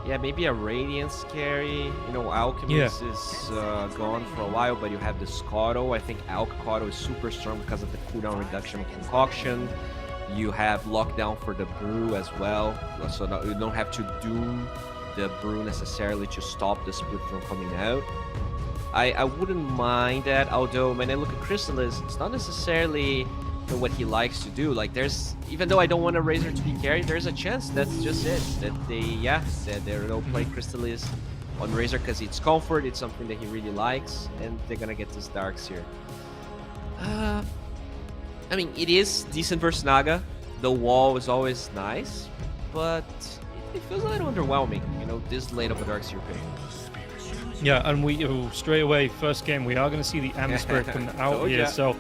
Yeah, maybe a Radiance carry. You know, Alchemist is gone for a while, but you have the Scotto. I think Alcotto is super strong because of the cooldown reduction of Concoction. You have Lockdown for the Brew as well, so that you don't have to doom the Brew necessarily to stop the split from coming out. I wouldn't mind that, although when I look at Crystallis, it's not necessarily what he likes to do. Like, there's, even though I don't want a Razor to be carried, there's a chance that's just it, that they'll play Crystallis on Razor because it's comfort, it's something that he really likes, and they're gonna get this Darks here. I mean, it is decent versus Naga. The wall is always nice, but it feels a little underwhelming, you know, this late of a Darks European. Yeah, and we straight away, first game, we are going to see the Amber Spirit come out here. So,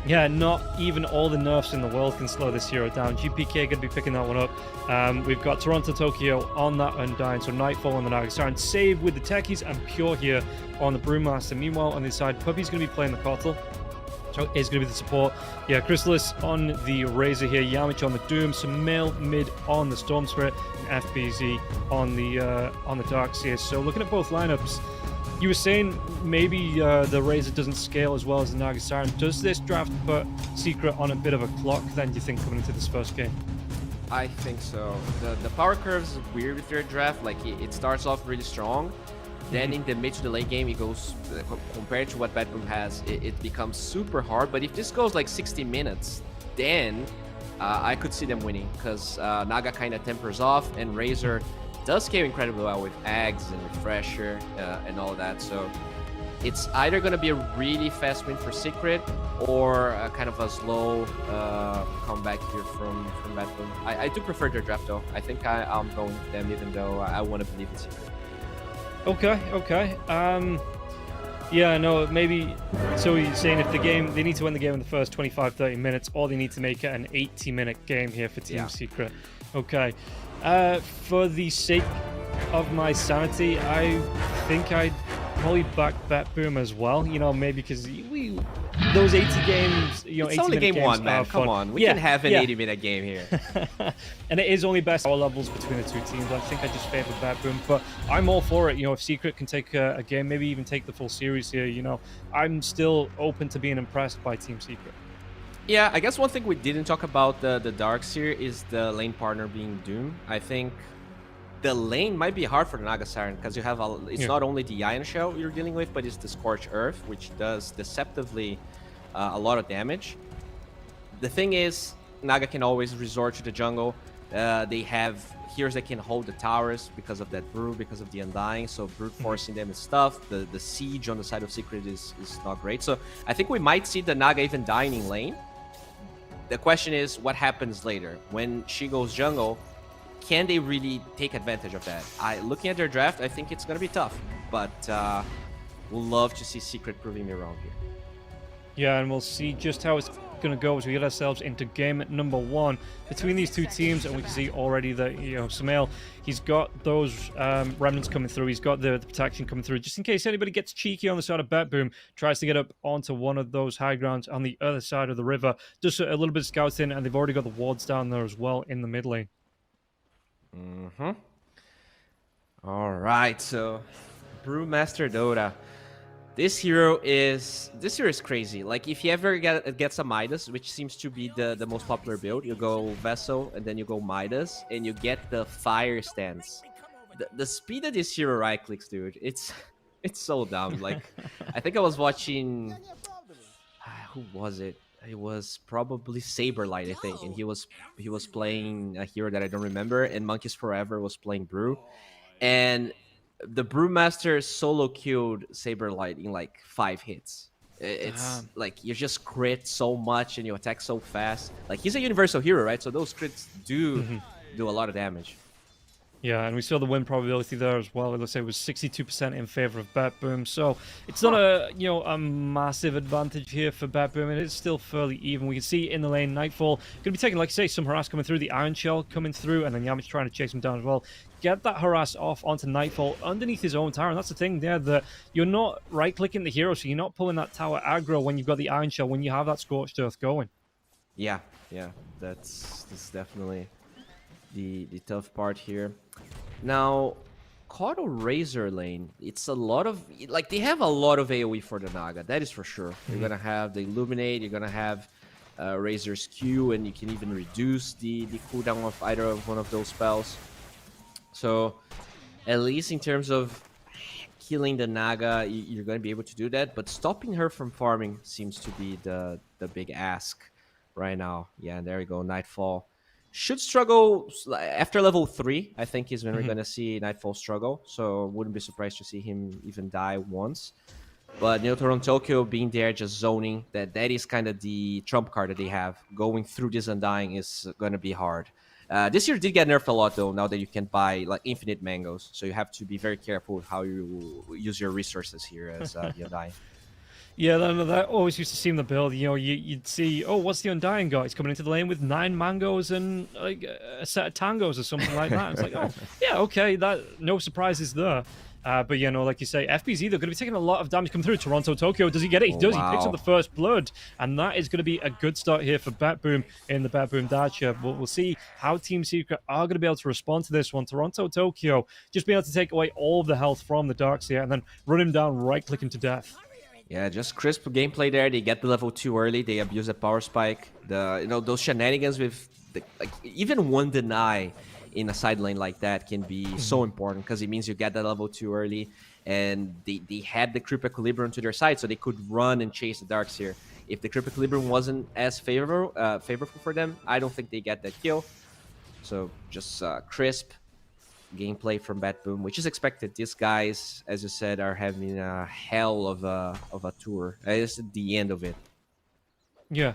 yeah, not even all the nerfs in the world can slow this hero down. GPK going to be picking that one up. We've got TORONTOTOKYO on that Undying, so Nightfall on the Nagasar, save with the Techies and Pure here on the Brewmaster. Meanwhile, on the side, Puppey's going to be playing the Kotal. So is going to be the support. Yeah, Crystallis on the Razor here, Yamich on the Doom, SumaiL mid on the Storm Spirit, and FBZ on the Darkseer. So looking at both lineups, you were saying maybe the Razor doesn't scale as well as the Nagasar. Does this draft put Secret on a bit of a clock then, do you think, coming into this first game? I think so. The power curve is weird with their draft. Like, it starts off really strong. Then in the mid to the late game, it goes, compared to what BetBoom has, it becomes super hard. But if this goes like 60 minutes, then I could see them winning, because Naga kind of tempers off, and Razor does scale incredibly well with Ags and Refresher and all that. So it's either going to be a really fast win for Secret, or kind of a slow comeback here from BetBoom. I do prefer their draft, though. I think I'm going with them, even though I want to believe in Secret. Okay. Yeah, no, maybe. So you're saying if the game, they need to win the game in the first 25-30 minutes, or they need to make it an 80-minute game here for Team Secret. Okay. For the sake of my sanity, I think I'd probably back BetBoom as well. You know, maybe because those 80 games, you know, it's only game one, man. Come on, we can have an 80-minute game here. And it is only best power levels between the two teams. I think I just favor BetBoom, but I'm all for it. You know, if Secret can take a game, maybe even take the full series here, you know, I'm still open to being impressed by Team Secret. Yeah, I guess one thing we didn't talk about the Darkseer is the lane partner being Doom. I think the lane might be hard for the Naga Siren, because you have it's not only the Iron Shell you're dealing with, but it's the Scorched Earth, which does deceptively a lot of damage. The thing is, Naga can always resort to the jungle. They have heroes that can hold the towers because of that Brew, because of the Undying, so brute forcing them and stuff. The siege on the side of Secret is not great. So I think we might see the Naga even dying in lane. The question is, what happens later? When she goes jungle, can they really take advantage of that? Looking at their draft, I think it's going to be tough, but we'll love to see Secret proving me wrong here. Yeah, and we'll see just how it's going to go as we get ourselves into game number one between these two teams, and we can see already that, you know, SumaiL, he's got those remnants coming through, he's got the protection coming through, just in case anybody gets cheeky on the side of BetBoom, tries to get up onto one of those high grounds on the other side of the river. Just a little bit of scouting, and they've already got the wards down there as well in the mid lane. All right, so Brewmaster Dota. This hero is crazy. Like, if you ever gets a Midas, which seems to be the most popular build, you go Vessel and then you go Midas, and you get the Fire Stance. The speed of this hero right clicks, dude, it's so dumb. Like, I think I was watching, who was it? It was probably Saberlight, I think, and he was playing a hero that I don't remember, and Monkeys Forever was playing Brew, and the Brewmaster solo killed Saberlight in like 5 hits. It's like, you just crit so much and you attack so fast. Like, he's a universal hero, right? So those crits do a lot of damage. Yeah, and we saw the win probability there as well. Let's say it was 62% in favor of BetBoom. So it's not a massive advantage here for BetBoom. It is still fairly even. We can see in the lane, Nightfall going to be taking, like I say, some harass coming through, the Iron Shell coming through, and then yamich trying to chase him down as well. Get that harass off onto Nightfall underneath his own tower. And that's the thing there, that you're not right-clicking the hero, so you're not pulling that tower aggro when you've got the Iron Shell, when you have that Scorched Earth going. Yeah, that's definitely the tough part here. Now, Caudal Razor lane, it's a lot of, like, they have a lot of AoE for the Naga, that is for sure. You're gonna have the Illuminate, you're gonna have Razor's Q, and you can even reduce the cooldown of either of one of those spells. So, at least in terms of killing the Naga, you're going to be able to do that, but stopping her from farming seems to be the big ask right now. Yeah, there we go, Nightfall. Should struggle after level 3, I think, is when we're going to see Nightfall struggle, so wouldn't be surprised to see him even die once. But TORONTOTOKYO being there, just zoning, that is kind of the trump card that they have. Going through this Undying is going to be hard. This year did get nerfed a lot, though, now that you can buy like infinite mangoes. So you have to be very careful with how you use your resources here as the Undying. Yeah, that always used to seem the build. You know, you'd see, oh, what's the Undying got? He's coming into the lane with 9 mangoes and like a set of tangos or something like that. It's like, oh, yeah, okay, that no surprises there. But, you know, like you say, FBZ, they're going to be taking a lot of damage coming through. TORONTOTOKYO, does he get it? He does. Wow. He picks up the first blood. And that is going to be a good start here for BetBoom in the BetBoom Dacha. But we'll see how Team Secret are going to be able to respond to this one. TORONTOTOKYO just being able to take away all of the health from the Darkseer and then run him down, right-click him to death. Yeah, just crisp gameplay there. They get the level 2 early. They abuse the power spike. Those shenanigans with even one deny in a side lane like that can be so important, because it means you get that level 2 early, and they had the creep equilibrium to their side, so they could run and chase the Darkseer. If the creep equilibrium wasn't as favorable for them, I don't think they get that kill. So just crisp gameplay from BetBoom, which is expected. These guys, as you said, are having a hell of a tour. It's the end of it. Yeah.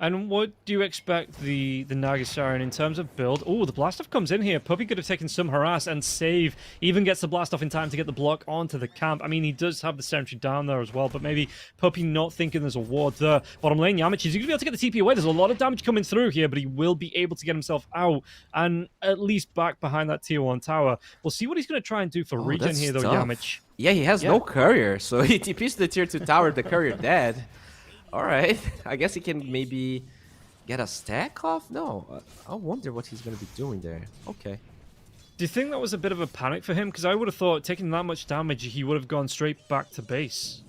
And what do you expect the Nagasarian in terms of build? Oh, the blast off comes in here. Puppey could have taken some harass and save. Even gets the blast off in time to get the block onto the camp. I mean, he does have the sentry down there as well, but maybe Puppey not thinking there's a ward there. Bottom lane, yamich is going to be able to get the TP away. There's a lot of damage coming through here, but he will be able to get himself out and at least back behind that tier 1 tower. We'll see what he's going to try and do for regen here, though, yamich. Yeah, he has no courier, so he TPs the tier 2 tower, the courier dead. All right, I guess he can maybe get a stack off? No, I wonder what he's going to be doing there. Okay. Do you think that was a bit of a panic for him? Because I would have thought, taking that much damage, he would have gone straight back to base.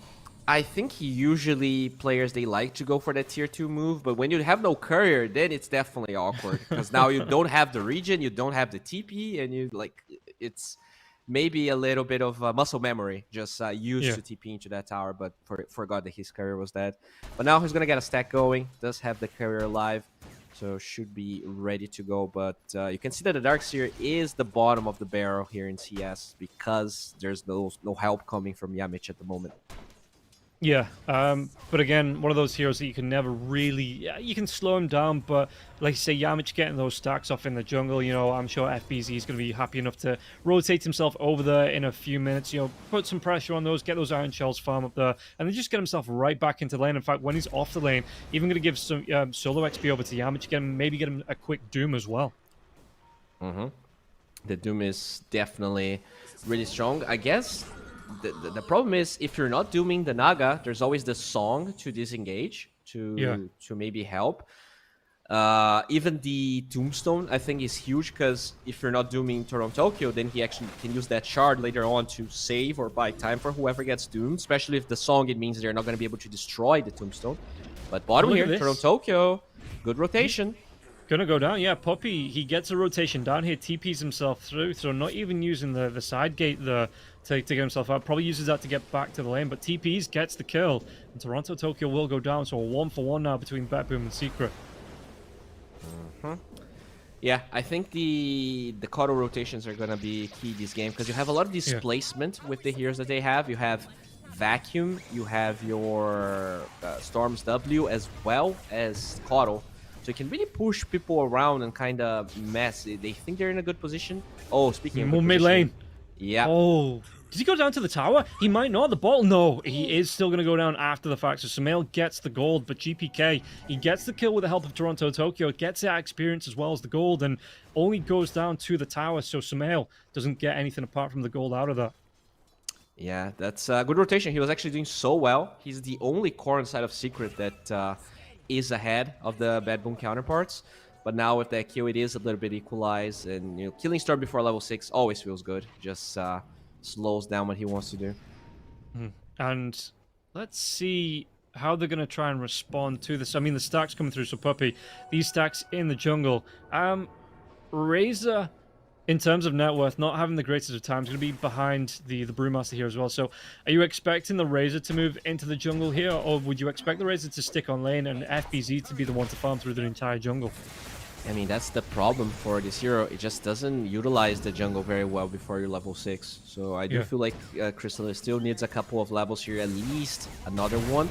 I think usually players, they like to go for that tier 2 move, but when you have no courier, then it's definitely awkward. Because now you don't have the regen, you don't have the TP, and it's maybe a little bit of muscle memory, just used to TP into that tower, but forgot that his courier was dead. But now he's going to get a stack going, does have the courier alive, so should be ready to go. But you can see that the Darkseer is the bottom of the barrel here in CS, because there's no help coming from yamich at the moment. Yeah, but again, one of those heroes that you can never really... you can slow him down, but like you say, yamich getting those stacks off in the jungle, you know, I'm sure FBZ is going to be happy enough to rotate himself over there in a few minutes, you know, put some pressure on those, get those iron shells farm up there, and then just get himself right back into the lane. In fact, when he's off the lane, even going to give some solo XP over to yamich, maybe get him a quick Doom as well. The Doom is definitely really strong. I guess the problem is, if you're not dooming the Naga, there's always the song to disengage, to maybe help. Even the Tombstone, I think, is huge, because if you're not dooming TORONTOTOKYO, then he actually can use that shard later on to save or buy time for whoever gets doomed, especially if the song, it means they're not going to be able to destroy the Tombstone. But bottom here, TORONTOTOKYO, good rotation. Gonna go down, yeah. Puppey, he gets a rotation down here, TPs himself through, so not even using the side gate there to get himself out. Probably uses that to get back to the lane, but TPs gets the kill. And TORONTOTOKYO will go down, so a 1-for-1 now between BetBoom and Secret. Yeah, I think the Caudal rotations are gonna be key this game, because you have a lot of displacement with the heroes that they have. You have Vacuum, you have your Storm's W, as well as Caudal. So you can really push people around and kind of mess. They think they're in a good position. Oh, speaking of mid lane. Yeah. Oh, does he go down to the tower? He might not. The ball, no. He is still going to go down after the fact. So SumaiL gets the gold, but GPK, he gets the kill with the help of TORONTOTOKYO. Gets that experience as well as the gold, and only goes down to the tower. So SumaiL doesn't get anything apart from the gold out of that. Yeah, that's a good rotation. He was actually doing so well. He's the only core inside of Secret that is ahead of the BetBoom counterparts. But now with that kill, it is a little bit equalized, and killing Storm before level 6 always feels good. Just slows down what he wants to do. And let's see how they're going to try and respond to this. I mean, the stacks coming through, so Puppey, these stacks in the jungle. Razor, in terms of net worth, not having the greatest of times, going to be behind the Brewmaster here as well. So are you expecting the Razor to move into the jungle here, or would you expect the Razor to stick on lane and FBZ to be the one to farm through the entire jungle? I mean, that's the problem for this hero. It just doesn't utilize the jungle very well before you're level 6. So I do feel like Crystallis still needs a couple of levels here, at least another one.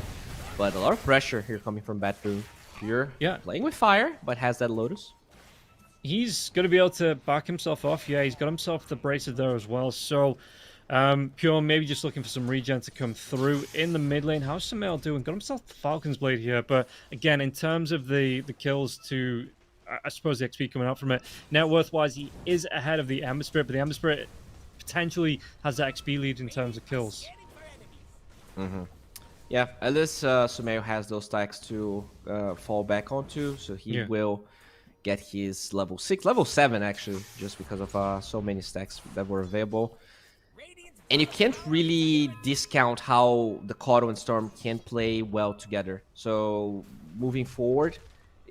But a lot of pressure here coming from BetBoom. Pure playing with fire, but has that Lotus. He's going to be able to back himself off. Yeah, he's got himself the bracer there as well. So Pure maybe just looking for some regen to come through in the mid lane. How's SumaiL doing? Got himself the Falcon's Blade here. But again, in terms of the kills to... I suppose the XP coming out from it. Net worth-wise, he is ahead of the Ember Spirit, but the Ember Spirit potentially has that XP lead in terms of kills. Yeah, at least SumaiL has those stacks to fall back onto, so he will get his level 6, level 7 actually, just because of so many stacks that were available. And you can't really discount how the Kotl and Storm can play well together. So moving forward,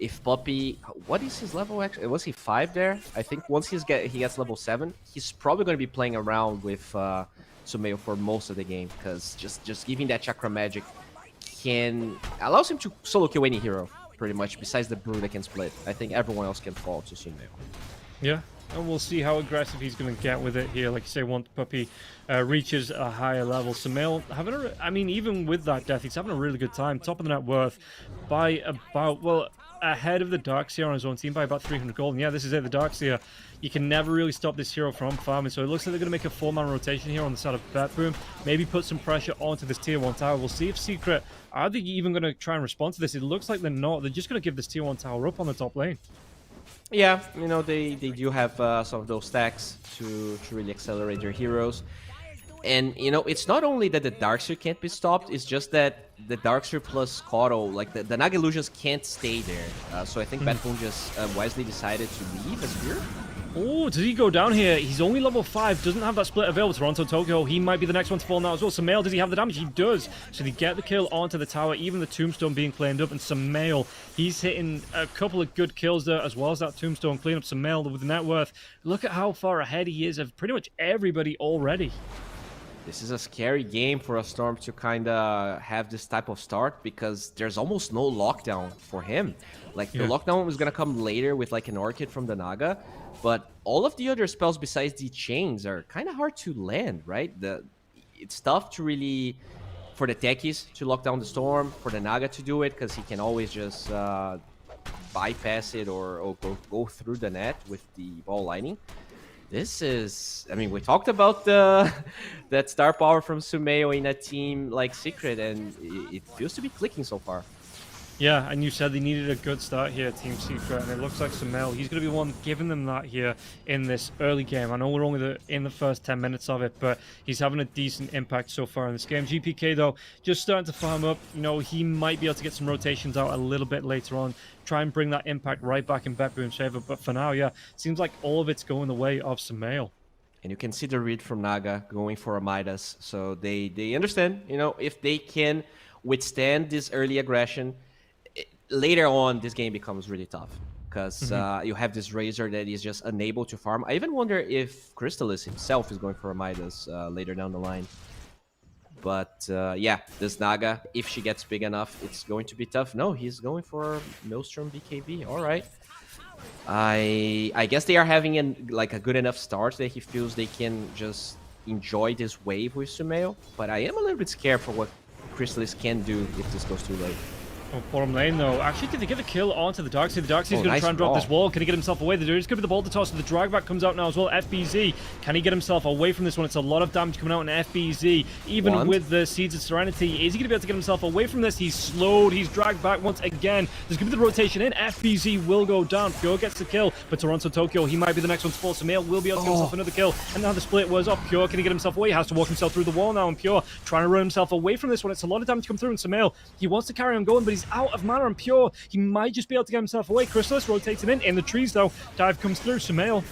if Puppey, what is his level actually? Was he 5 there? I think once he gets level 7, he's probably going to be playing around with SumaiL for most of the game, because just giving that Chakra Magic allows him to solo kill any hero, pretty much, besides the Brew that can split. I think everyone else can fall to SumaiL. Yeah, and we'll see how aggressive he's going to get with it here. Like you say, once Puppey reaches a higher level, SumaiL having I mean, even with that death, he's having a really good time. Top of the net worth by about, well, ahead of the Darkseer on his own team by about 300 gold. And yeah, this is it, the Darkseer. You can never really stop this hero from farming, so it looks like they're going to make a 4-man rotation here on the side of BetBoom. Maybe put some pressure onto this tier 1 tower. We'll see if Secret, are they even going to try and respond to this? It looks like they're not. They're just going to give this tier 1 tower up on the top lane. Yeah, they do have some of those stacks to really accelerate their heroes. And, it's not only that the Darkseer can't be stopped, it's just that the Darkseer plus Kotl, like the Naga Illusions can't stay there. So I think BetBoom just wisely decided to leave as Spear. Oh, does he go down here? He's only level 5, doesn't have that split available. TORONTOTOKYO, he might be the next one to fall now as well. SumaiL, does he have the damage? He does. So they get the kill onto the tower, even the Tombstone being claimed up. And SumaiL, he's hitting a couple of good kills there, as well as that Tombstone clean up. SumaiL with the net worth. Look at how far ahead he is of pretty much everybody already. This is a scary game for a Storm to kind of have this type of start, because there's almost no lockdown for him. Like, the lockdown is going to come later with, like, an Orchid from the Naga, but all of the other spells besides the chains are kind of hard to land, right? It's tough to really, for the techies to lock down the Storm, for the Naga to do it, because he can always just bypass it or go through the net with the ball lining. This is, I mean, we talked about that star power from SumaiL in a team like Secret, and it feels to be clicking so far. Yeah, and you said they needed a good start here, Team Secret, and it looks like SumaiL, he's going to be one giving them that here in this early game. I know we're only in the first 10 minutes of it, but he's having a decent impact so far in this game. GPK, though, just starting to farm up. He might be able to get some rotations out a little bit later on, try and bring that impact right back in BetBoom's favor. But for now, yeah, seems like all of it's going the way of SumaiL. And you can see the read from Naga going for a Midas, so they understand, if they can withstand this early aggression, later on, this game becomes really tough, because you have this Razor that is just unable to farm. I even wonder if Crystallis himself is going for a Midas later down the line. But yeah, this Naga, if she gets big enough, it's going to be tough. No, he's going for Maelstrom BKB. All right. I guess they are having a good enough start that he feels they can just enjoy this wave with SumaiL. But I am a little bit scared for what Crystallis can do if this goes too late. Oh, bottom lane, though. Actually, did they get the kill onto the Darkseer? The Darkseer's going to try and drop this wall. Can he get himself away? There's going to be the Boulder Toss, so the drag back comes out now as well. FBZ, can he get himself away from this one? It's a lot of damage coming out on FBZ. Even with the Seeds of Serenity, is he going to be able to get himself away from this? He's slowed. He's dragged back once again. There's going to be the rotation in. FBZ will go down. Pure gets the kill, but TORONTOTOKYO, he might be the next one to fall. SumaiL will be able to get himself another kill. And now the split was off. Pure, can he get himself away? He has to walk himself through the wall now, and Pure trying to run himself away from this one. It's a lot of damage come through, and SumaiL, he wants to carry on going, but he's out of mana and Pure. He might just be able to get himself away. Crystallis rotating in the trees, though. Dive comes through. SumaiL.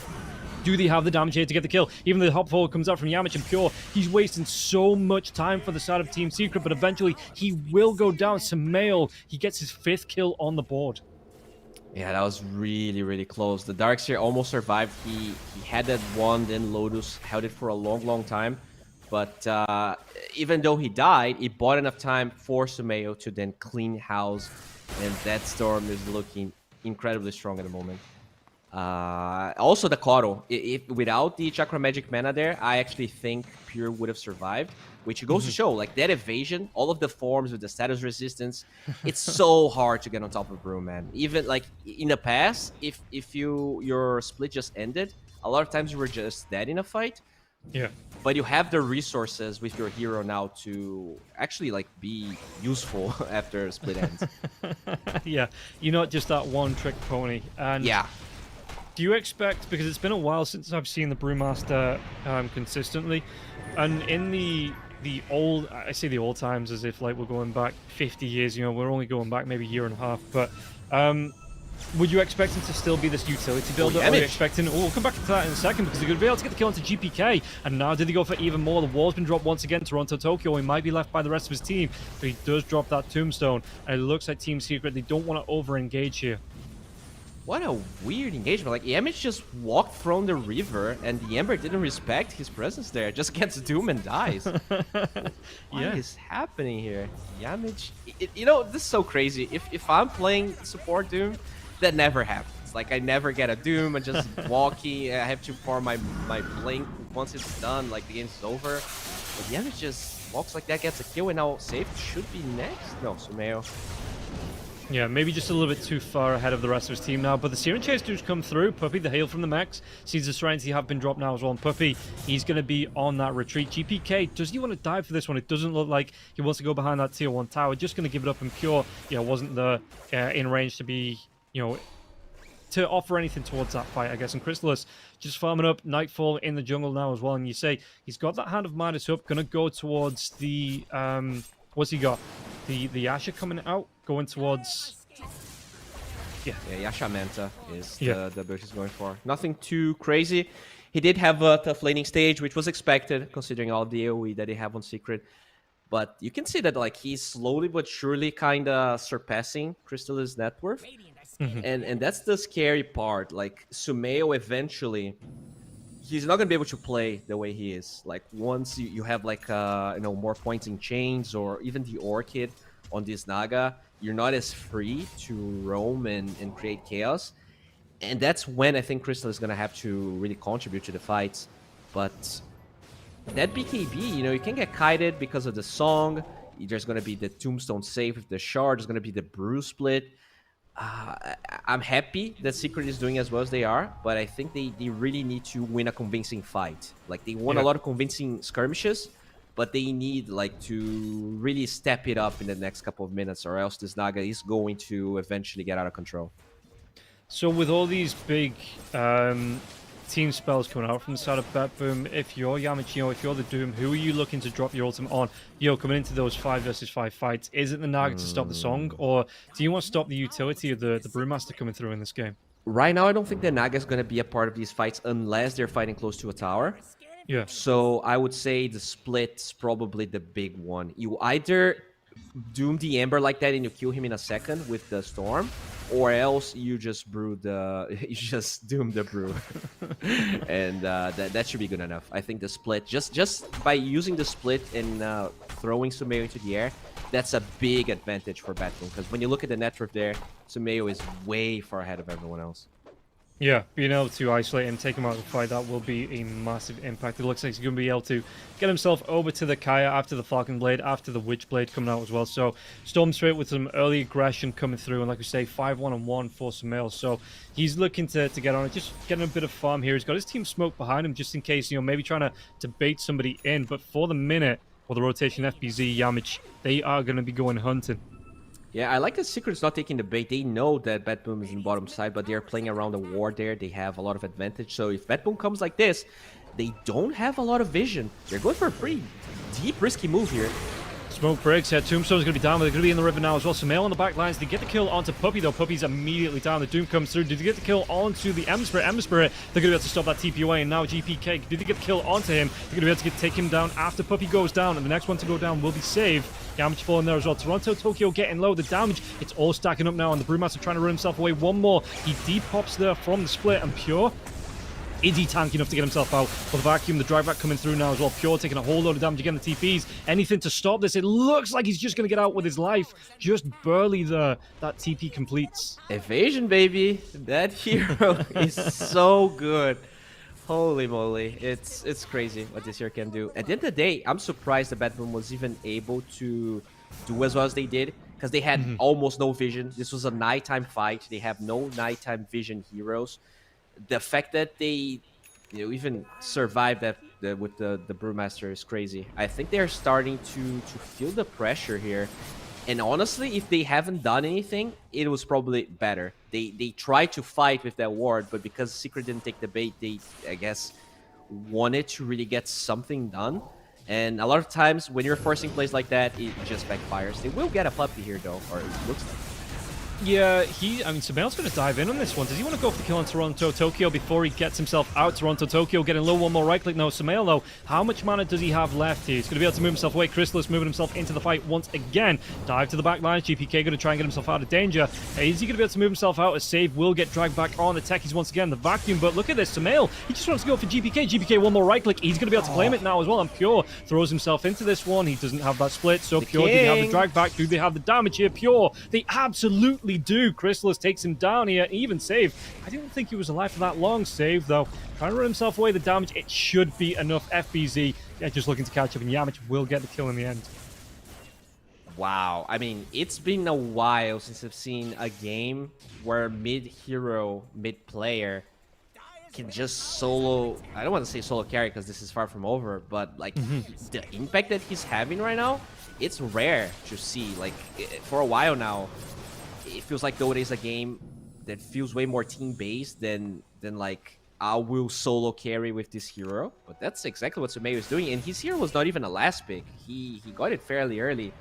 Do they have the damage here to get the kill? Even though the hop forward comes out from Yamich and Pure, he's wasting so much time for the side of Team Secret, but eventually he will go down. SumaiL, he gets his 5th kill on the board. Yeah, that was really, really close. The Darkseer almost survived. He had that one, then Lotus held it for a long, long time. But even though he died, he bought enough time for SumaiL to then clean house. And that Storm is looking incredibly strong at the moment. Also the Koro. Without the Chakra Magic mana there, I actually think Pure would have survived. Which goes to show, like, that evasion, all of the forms with the status resistance, it's so hard to get on top of Broom, man. Even, like, in the past, if your split just ended, a lot of times you were just dead in a fight. Yeah. But you have the resources with your hero now to actually, like, be useful after split ends. Yeah, you're not just that one-trick pony. And yeah. do you expect, because it's been a while since I've seen the Brewmaster consistently, and in the old, I say the old times as if like we're going back 50 years, you know, we're only going back maybe a year and a half, but would you expect him to still be this utility builder? Or are you expecting, we'll come back to that in a second, because they're going to be able to get the kill onto GPK, and now did they go for even more? The wall's been dropped once again. TORONTOTOKYO, he might be left by the rest of his team, but he does drop that tombstone, and it looks like Team Secret, they don't want to over-engage here. What a weird engagement. Like, yamich just walked from the river, and the Ember didn't respect his presence there. Just gets Doom and dies. What is happening here? yamich... you know, this is so crazy. If I'm playing support Doom, that never happens. Like, I never get a Doom. I'm just walking. I have to farm my blink. Once it's done, like, the game's over. But yamich just walks like that, gets a kill, and now Safe should be next. No, SumaiL. Yeah, maybe just a little bit too far ahead of the rest of his team now, but the Searing Chase does come through. Puppey, the hail from the max, sees the Serenity have been dropped now as well, and Puppey, he's going to be on that retreat. GPK, does he want to dive for this one? It doesn't look like he wants to go behind that tier 1 tower, just going to give it up, and Pure, you know, wasn't the in range to be, you know, to offer anything towards that fight, I guess. And Crystallis just farming up Nightfall in the jungle now as well, and you say he's got that Hand of Midas up, going to go towards the, what's he got? The Asher coming out, going towards... Yeah, Yasha Manta is the build he's going for. Nothing too crazy. He did have a tough laning stage, which was expected, considering all the AoE that they have on Secret. But you can see that, like, he's slowly but surely kind of surpassing Crystallis' net worth. And that's the scary part. Like, SumaiL eventually... he's not going to be able to play the way he is. Like, once you have, like, you know, more points in chains, or even the Orchid on this Naga, you're not as free to roam and create chaos. And that's when I think Crystal is going to have to really contribute to the fights. But that BKB, you know, you can get kited because of the song. There's going to be the Tombstone save with the shard. There's going to be the Brew split. I'm happy that Secret is doing as well as they are, but I think they really need to win a convincing fight. Like, they won a lot of convincing skirmishes, but they need, like, to really step it up in the next couple of minutes, or else this Naga is going to eventually get out of control. So with all these big team spells coming out from the side of BetBoom, if you're Yamich, if you're the Doom, who are you looking to drop your ultimate on? Coming into those 5 versus 5 fights, is it the Naga to stop the song, or do you want to stop the utility of the Brewmaster coming through in this game? Right now, I don't think the Naga is going to be a part of these fights unless they're fighting close to a tower. Yeah. So I would say the split's probably the big one. You either Doom the Ember like that and you kill him in a second with the Storm, or else you just brew you just Doom the Brew. And that should be good enough. I think the split, just by using the split and throwing SumaiL into the air, that's a big advantage for BetBoom, because when you look at the network there, SumaiL is way far ahead of everyone else. Yeah, being able to isolate him, take him out of the fight, that will be a massive impact. It looks like he's going to be able to get himself over to the Kaya after the Falcon Blade, after the Witch Blade coming out as well. So Storm Straight with some early aggression coming through, and like we say, 5-1-1 for SumaiL. So he's looking to get on it, just getting a bit of farm here. He's got his team smoke behind him just in case, maybe trying to bait somebody in. But for the minute, or the rotation FBZ, Yamich, they are going to be going hunting. Yeah, I like that Secret's not taking the bait. They know that BetBoom is in bottom side, but they're playing around the ward there. They have a lot of advantage. So if BetBoom comes like this, they don't have a lot of vision. They're going for a pretty deep, risky move here. Smoke breaks here. Tombstone's going to be down, but they're going to be in the river now as well. SumaiL on the back lines. They get the kill onto Puppey, though. Puppey's immediately down. The Doom comes through. Did they get the kill onto the Ember Spirit? Ember Spirit, they're going to be able to stop that TP away. And now GPK, did they get the kill onto him? They're going to be able to take him down after Puppey goes down. And the next one to go down will be saved. Yamich falling there as well. TORONTOTOKYO getting low. The damage, it's all stacking up now. And the Brewmaster trying to run himself away. One more. He depops there from the split. And Pure, is he tanky enough to get himself out? For the vacuum, the drive back coming through now as well. Pure taking a whole load of damage again. The TPs, anything to stop this. It looks like he's just going to get out with his life. Just barely there. That TP completes. Evasion, baby. That hero is so good. Holy moly. It's crazy what this hero can do. At the end of the day, I'm surprised the BetBoom was even able to do as well as they did, because they had almost no vision. This was a nighttime fight. They have no nighttime vision heroes. The fact that they even survived that with the Brewmaster is crazy. I think they're starting to feel the pressure here. And honestly, if they haven't done anything, it was probably better. They tried to fight with that ward, but because Secret didn't take the bait, they, I guess, wanted to really get something done. And a lot of times, when you're forcing plays like that, it just backfires. They will get a Puppey here, though, or it looks like. Yeah, I mean, SumaiL's going to dive in on this one. Does he want to go for the kill on TORONTOTOKYO before he gets himself out? TORONTOTOKYO getting low, one more right click. No, SumaiL, though, how much mana does he have left here? He's going to be able to move himself away. Crystallis moving himself into the fight once again. Dive to the back lines. GPK going to try and get himself out of danger. Is he going to be able to move himself out? A save will get dragged back on. The techies once again. The vacuum, but look at this. SumaiL, he just wants to go for GPK. GPK, one more right click. He's going to be able to claim it now as well. And Pure throws himself into this one. He doesn't have that split. So Pure, do they have the drag back? Do they have the damage here? Pure, they absolutely do. Crystallis takes him down here, even save. I didn't think he was alive for that long. Save, though. Trying to run himself away. The damage, it should be enough. FBZ, yeah, just looking to catch up, and Yamich will get the kill in the end. Wow. I mean, it's been a while since I've seen a game where mid-hero, mid-player can just solo... I don't want to say solo carry because this is far from over, but like the impact that he's having right now, it's rare to see. Like, for a while now, it feels like Dota is a game that feels way more team-based than like, I will solo carry with this hero. But that's exactly what SumaiL is doing. And his hero was not even a last pick. He got it fairly early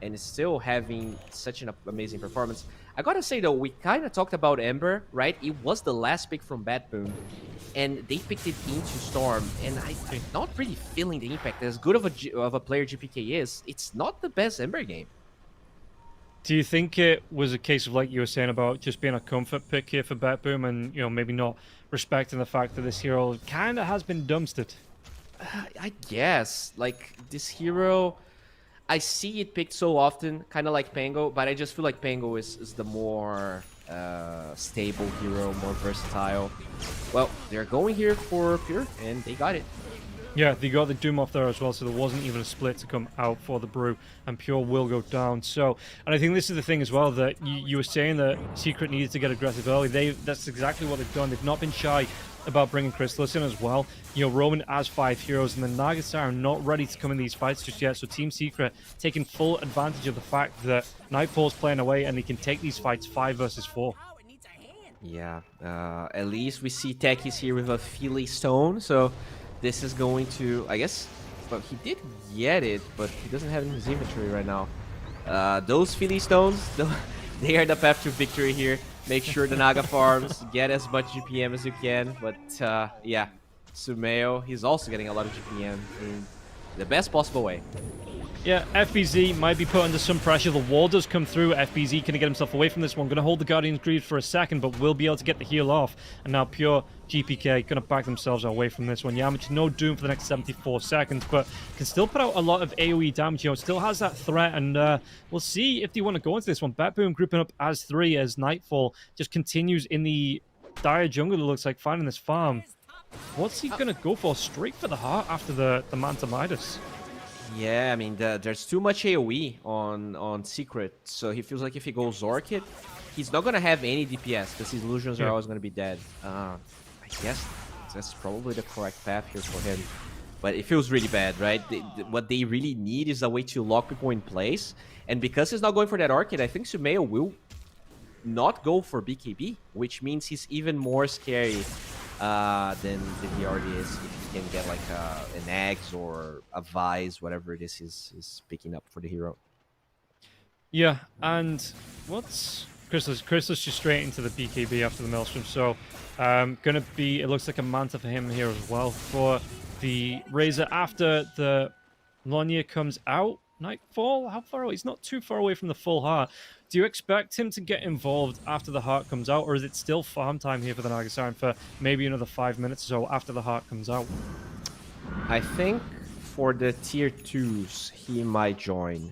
and is still having such an amazing performance. I gotta say, though, we kind of talked about Ember, right? It was the last pick from BetBoom, and they picked it into Storm. And I'm not really feeling the impact. As good of a player GPK is, it's not the best Ember game. Do you think it was a case of, like you were saying, about just being a comfort pick here for BetBoom and, you know, maybe not respecting the fact that this hero kind of has been dumpstered? I guess. Like, this hero, I see it picked so often, kind of like Pango, but I just feel like Pango is the more stable hero, more versatile. Well, they're going here for Pure, and they got it. Yeah, they got the Doom off there as well, so there wasn't even a split to come out for the Brew, and Pure will go down. So, and I think this is the thing as well, that you were saying that Secret needed to get aggressive early. That's exactly what they've done. They've not been shy about bringing Crystallis in as well. You know, Roman as 5 heroes, and the Nagastar are not ready to come in these fights just yet. So Team Secret taking full advantage of the fact that Nightfall's playing away, and they can take these fights 5 versus 4. Yeah, at least we see Techies here with a Feely Stone, so this is going to, I guess, well, he did get it, but he doesn't have it in his inventory right now. Those Feely Stones, they are the path to victory here. Make sure the Naga farms, get as much GPM as you can, but yeah, SumaiL, he's also getting a lot of GPM in the best possible way. Yeah, FBZ might be put under some pressure. The wall does come through. FBZ can get himself away from this one. Going to hold the Guardian's Greed for a second, but will be able to get the heal off. And now Pure GPK going to back themselves away from this one. Yamich, no Doom for the next 74 seconds, but can still put out a lot of AoE damage. You know, still has that threat, and we'll see if they want to go into this one. BetBoom grouping up as 3 as Nightfall just continues in the dire jungle, it looks like, finding this farm. What's he going to go for? Straight for the heart after the Manta Midas. Yeah, I mean, there's too much AoE on Secret, so he feels like if he goes Orchid, he's not going to have any DPS, because his illusions are always going to be dead. I guess that's probably the correct path here for him. But it feels really bad, right? What they really need is a way to lock people in place, and because he's not going for that Orchid, I think SumaiL will not go for BKB, which means he's even more scary than he already is if he can get like an eggs or a vise, whatever it is he's picking up for the hero. Yeah, and what's Crystallis? Crystallis just straight into the BKB after the Maelstrom. So, gonna be, it looks like a Manta for him here as well. For the Razor, after the Lonya comes out, Nightfall, how far away? He's not too far away from the full heart. Do you expect him to get involved after the heart comes out, or is it still farm time here for the Nagasiren for maybe another 5 minutes or so after the heart comes out? I think for the tier 2s, he might join.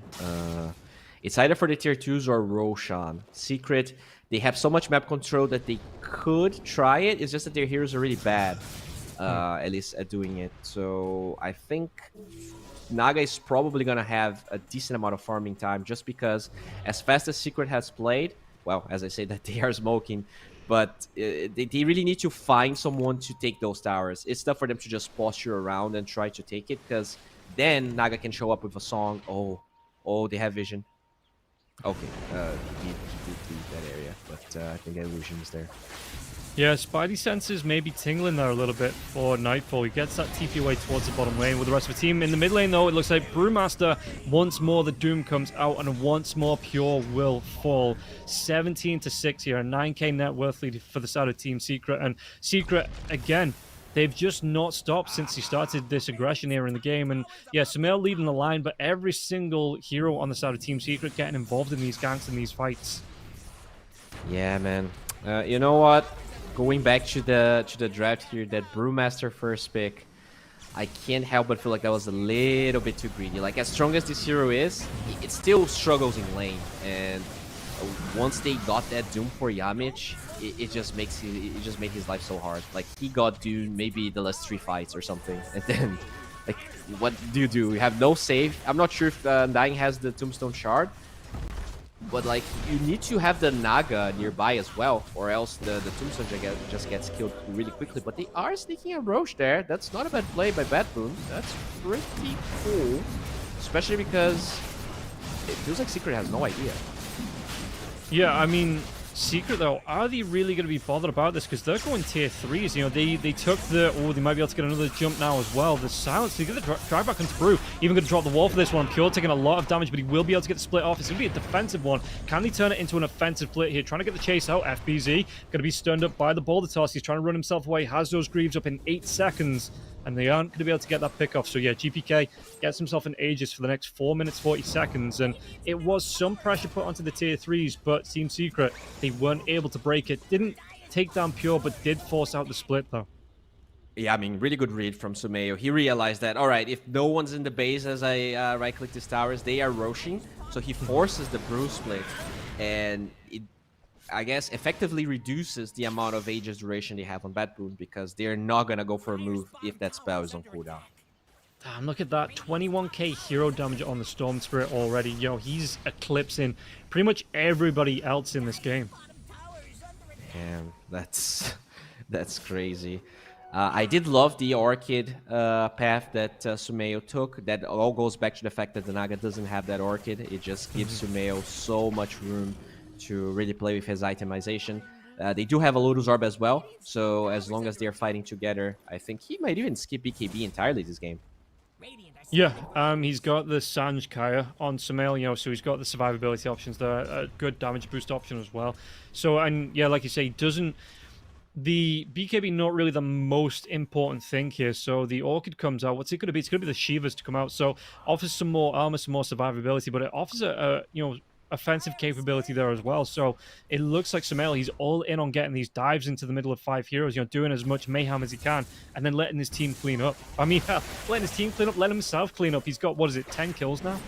It's either for the tier 2s or Roshan. Secret, they have so much map control that they could try it. It's just that their heroes are really bad, at least at doing it. So I think Naga is probably going to have a decent amount of farming time just because as fast as Secret has played, well, as I say that they are smoking, but they really need to find someone to take those towers. It's tough for them to just posture around and try to take it because then Naga can show up with a song. Oh, they have vision. Okay, he did leave that area, but I think illusion is there. Yeah, Spidey senses maybe tingling there a little bit for Nightfall. He gets that TP away towards the bottom lane with the rest of the team. In the mid lane, though, it looks like Brewmaster, once more the Doom comes out, and once more Pure will fall. 17-6 here, a 9k net worth lead for the side of Team Secret. And Secret, again, they've just not stopped since he started this aggression here in the game. And yeah, SumaiL leading the line, but every single hero on the side of Team Secret getting involved in these ganks and these fights. Yeah, man. You know what? Going back to the draft here, that Brewmaster first pick, I can't help but feel like that was a little bit too greedy. Like, as strong as this hero is, it still struggles in lane. And once they got that Doom for Yamich, it just made his life so hard. Like, he got Doom maybe the last 3 fights or something, and then like, what do? You have no save. I'm not sure if Dying has the Tombstone Shard, but like, you need to have the Naga nearby as well, or else the Tombstone just gets killed really quickly. But they are sneaking a Roche there. That's not a bad play by BetBoom. That's pretty cool, especially because it feels like Secret has no idea. Yeah, I mean, Secret, though, are they really going to be bothered about this? Because they're going tier 3s. You know, they took the... Oh, they might be able to get another jump now as well. The silence, they get the drive back onto Brew. Even going to drop the wall for this one. Pure taking a lot of damage, but he will be able to get the split off. It's going to be a defensive one. Can they turn it into an offensive split here? Trying to get the chase out. FBZ going to be stunned up by the boulder toss. He's trying to run himself away. Has those Greaves up in 8 seconds. And they aren't going to be able to get that pick off. So yeah, GPK gets himself an Aegis for the next 4 minutes, 40 seconds. And it was some pressure put onto the tier 3s, but Team Secret, they weren't able to break it. Didn't take down Pure, but did force out the split, though. Yeah, I mean, really good read from SumaiL. He realized that, all right, if no one's in the base as I right-click these towers, they are roshing. So he forces the Brew split. And it, I guess, effectively reduces the amount of Aegis duration they have on BetBoom because they're not going to go for a move if that spell is on cooldown. Damn, look at that. 21k hero damage on the Storm Spirit already. Yo, he's eclipsing pretty much everybody else in this game. Damn, that's crazy. I did love the Orchid path that SumaiL took. That all goes back to the fact that the Naga doesn't have that Orchid. It just gives SumaiL so much room to really play with his itemization. They do have a Lotus Orb as well, so as long as they're fighting together, I think he might even skip BKB entirely this game. Yeah, he's got the Sanj Kaya on SumaiL, you know, so he's got the survivability options there, a good damage boost option as well. So, and yeah, like you say, doesn't... The BKB not really the most important thing here, so the Orchid comes out. What's it going to be? It's going to be the Shivas to come out, so offers some more armor, some more survivability, but it offers a you know, offensive capability there as well. So it looks like SumaiL, he's all in on getting these dives into the middle of 5 heroes, you know, doing as much mayhem as he can, and then letting his team clean up. I mean, letting his team clean up, letting himself clean up. He's got, what is it, 10 kills now?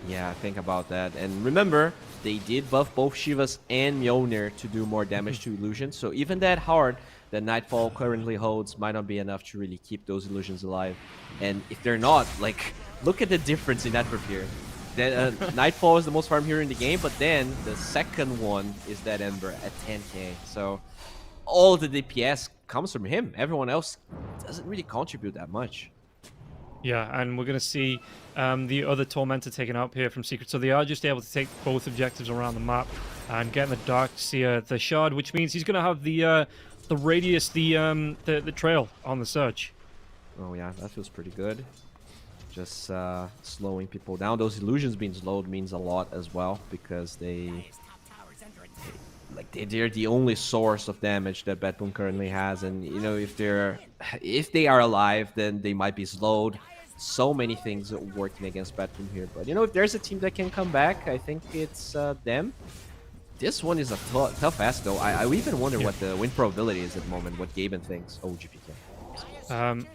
Yeah, think about that. And remember, they did buff both Shivas and Mjolnir to do more damage to illusions. So even that hard that Nightfall currently holds might not be enough to really keep those illusions alive. And if they're not, like, look at the difference in that here. Nightfall is the most farm hero in the game, but then the second one is that Ember at 10k. So all the DPS comes from him. Everyone else doesn't really contribute that much. Yeah, and we're going to see the other Tormentor taken out here from Secret. So they are just able to take both objectives around the map and getting the Dark Seer, the Shard, which means he's going to have the radius, the trail on the Surge. Oh yeah, that feels pretty good. Just slowing people down. Those illusions being slowed means a lot as well, because they're the only source of damage that BetBoom currently has, and you know, if they are alive, then they might be slowed. So many things working against BetBoom here, but you know, if there's a team that can come back, I think it's them. This one is a tough ask though. I even wonder what the win probability is at the moment, what Gaben thinks. Oh, GPK.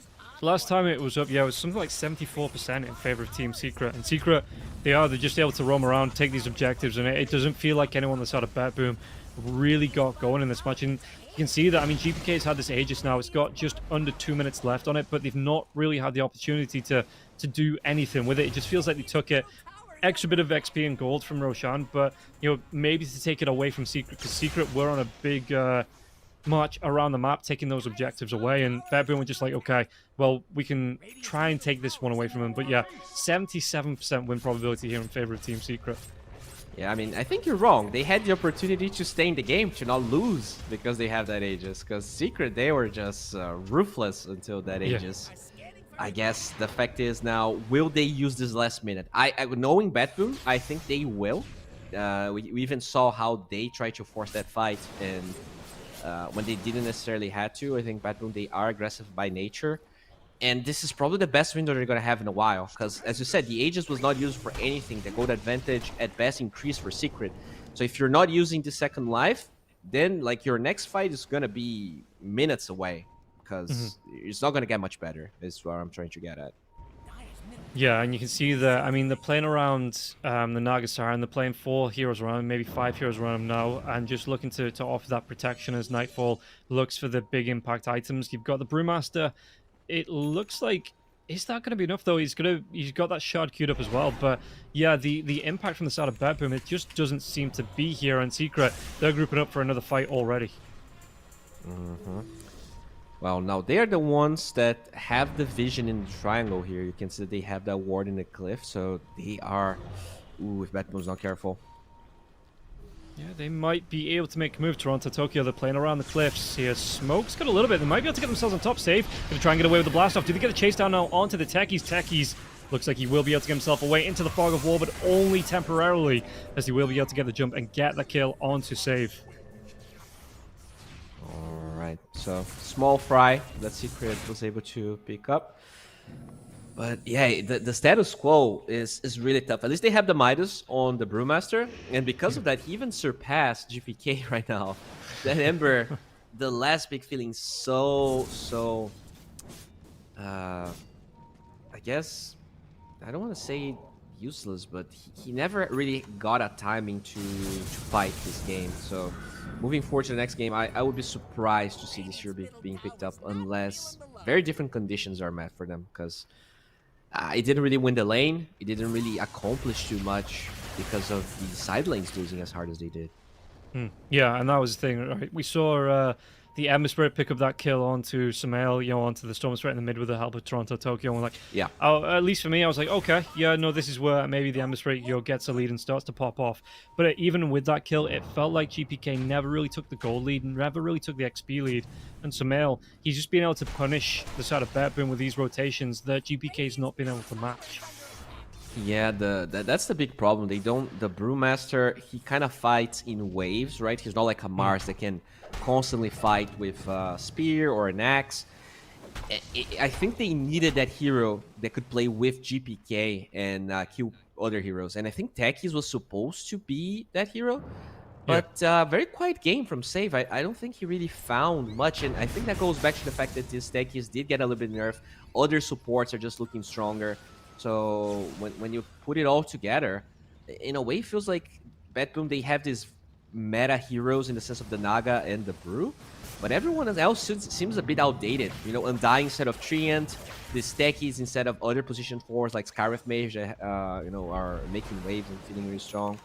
Last time it was up, yeah, it was something like 74% in favor of Team Secret. And Secret, they're just able to roam around, take these objectives, and it doesn't feel like anyone that's out of BetBoom really got going in this match. And you can see that, I mean, GPK's had this Aegis now. It's got just under 2 minutes left on it, but they've not really had the opportunity to do anything with it. It just feels like they took it. Extra bit of XP and gold from Roshan, but, you know, maybe to take it away from Secret, because Secret were on a big march around the map, taking those objectives away, and BetBoom were just like, okay, well, we can try and take this one away from them. But yeah, 77% win probability here in favor of Team Secret. Yeah, I mean, I think you're wrong. They had the opportunity to stay in the game, to not lose, because they have that Aegis. Because Secret, they were just ruthless until that Aegis. I guess the fact is now, will they use this last minute? Knowing BetBoom, I think they will. We even saw how they tried to force that fight, and when they didn't necessarily had to. I think BetBoom, they are aggressive by nature. And this is probably the best window they're going to have in a while. Because, as you said, the Aegis was not used for anything. The gold advantage at best increased for Secret. So if you're not using the second life, then like your next fight is going to be minutes away. Because it's not going to get much better, is what I'm trying to get at. Yeah, and you can see that, I mean, they're playing around the Nagasar, and they're playing 4 heroes around, maybe 5 heroes around them now, and just looking to offer that protection as Nightfall looks for the big impact items. You've got the Brewmaster. It looks like, is that going to be enough, though? He's got that shard queued up as well, but yeah, the impact from the side of BetBoom, it just doesn't seem to be here on Secret. They're grouping up for another fight already. Well, now they're the ones that have the vision in the triangle here. You can see they have that ward in the cliff, so they are... Ooh, if BetBoom's not careful. Yeah, they might be able to make a move. TORONTOTOKYO, they're playing around the cliffs here. Smoke's got a little bit. They might be able to get themselves on top safe. Gonna try and get away with the blast off. Do they get a chase down now onto the Techies? Techies looks like he will be able to get himself away into the fog of war, but only temporarily, as he will be able to get the jump and get the kill onto save. Alright, so small fry that Secret was able to pick up. But yeah, the status quo is really tough. At least they have the Midas on the Brewmaster, and because of that, he even surpassed GPK right now. That Ember, the last big feeling, so I guess, I don't want to say useless, but he never really got a timing to fight this game. So moving forward to the next game, I would be surprised to see this hero being picked up unless very different conditions are met for them, because it didn't really win the lane. It didn't really accomplish too much because of the side lanes losing as hard as they did. Yeah, and that was the thing. Right? We saw the Ember Spirit pick up that kill onto SumaiL, you know, onto the Storm Spirit in the mid with the help of TORONTOTOKYO. And like, yeah. At least for me, I was like, okay, yeah, no, this is where maybe the Ember Spirit, you know, gets a lead and starts to pop off. But even with that kill, it felt like GPK never really took the gold lead and never really took the XP lead. And SumaiL, he's just been able to punish the side of BetBoom with these rotations that GPK's not been able to match. Yeah, that's the big problem. The Brewmaster, he kind of fights in waves, right? He's not like a Mars that can constantly fight with a spear or an axe. I think they needed that hero that could play with GPK and kill other heroes. And I think Techies was supposed to be that hero. But very quiet game from Save. I don't think he really found much. And I think that goes back to the fact that this Techies did get a little bit nerfed. Other supports are just looking stronger. So when you put it all together, in a way, it feels like BetBoom, they have these meta heroes in the sense of the Naga and the Brew, but everyone else seems a bit outdated. You know, Undying instead of Treant, the Techies instead of other position 4s like Scarif Mage that you know, are making waves and feeling really strong.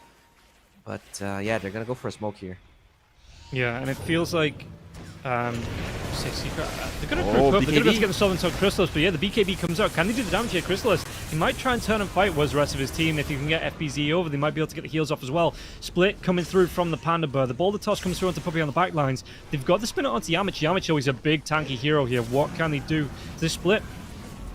But yeah, they're gonna go for a smoke here. Yeah, and it feels like they're gonna group up. They're gonna get themselves into Crystallis, but yeah, the BKB comes out. Can they do the damage here? Crystallis He might try and turn and fight was the rest of his team. If he can get FBZ over, they might be able to get the heals off as well. Split coming through from the Panda Bear. The boulder toss comes through onto Puppey on the back lines. They've got the spin it onto yamich. Yamich always a big tanky hero here. What can they do to this Split?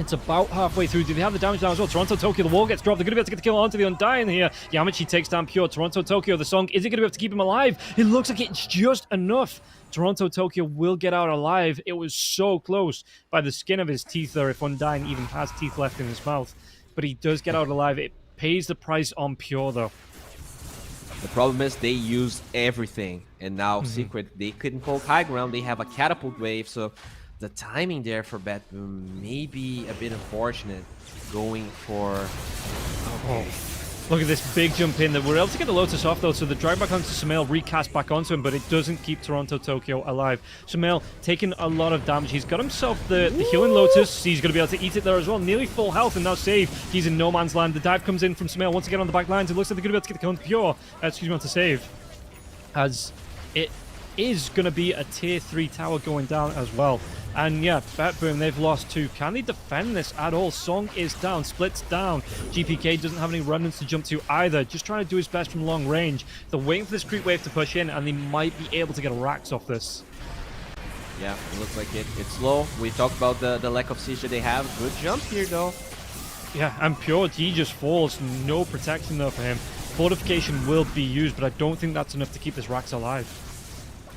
It's about halfway through. Do they have the damage down as well? TORONTOTOKYO, the wall gets dropped. They're going to be able to get the kill onto the Undying here. Yamichi takes down Pure. TORONTOTOKYO, the song, is he going to be able to keep him alive? It looks like it's just enough. TORONTOTOKYO will get out alive. It was so close by the skin of his teeth there, if Undying even has teeth left in his mouth. But he does get out alive. It pays the price on Pure, though. The problem is they used everything. And now Secret, they couldn't hold high ground. They have a catapult wave, so the timing there for BetBoom may be a bit unfortunate going for... Okay. Look at this big jump in. That we're able to get the Lotus off, though, so the drag back onto SumaiL, recast back onto him, but it doesn't keep TORONTOTOKYO alive. SumaiL taking a lot of damage. He's got himself the healing Lotus. He's going to be able to eat it there as well. Nearly full health and now save. He's in no man's land. The dive comes in from SumaiL once again on the back lines. It looks like they're going to be able to get the kill on Pure. Excuse me, on to save. As it is going to be a tier 3 tower going down as well. And yeah, BetBoom, they've lost 2. Can they defend this at all? Song is down, Split's down. GPK doesn't have any remnants to jump to either. Just trying to do his best from long range. They're waiting for this creep wave to push in, and they might be able to get a racks off this. Yeah, it looks like it's low. We talked about the lack of siege that they have. Good jump here, though. Yeah, and Pure, he just falls. No protection there for him. Fortification will be used, but I don't think that's enough to keep this racks alive.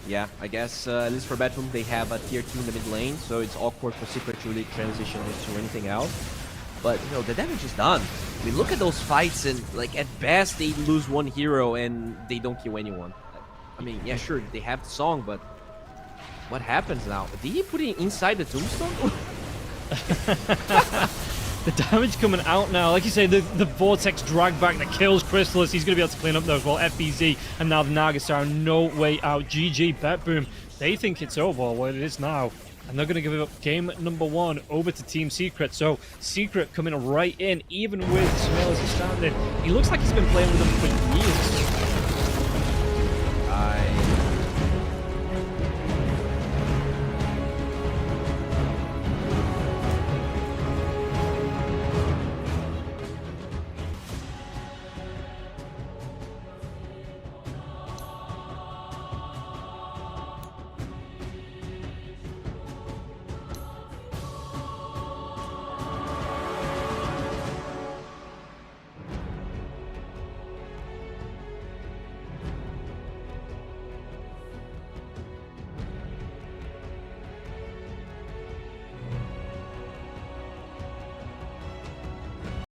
Yeah, I guess at least for BetBoom, they have a tier 2 in the mid lane, so it's awkward for Secret to really transition into anything else. But, you know, the damage is done. I mean, look at those fights, and, like, at best, they lose one hero, and they don't kill anyone. I mean, yeah, sure, they have the song, but what happens now? Did he put it inside the tombstone? The damage coming out now. Like you say, the Vortex drag back that kills Crystallis. He's going to be able to clean up there as well. FBZ and now the Nagastar. No way out. GG, BetBoom. They think it's over, well, it is now. And they're going to give up game number 1 over to Team Secret. So Secret coming right in, even with SumaiL as a stand-in. He looks like he's been playing with them for years.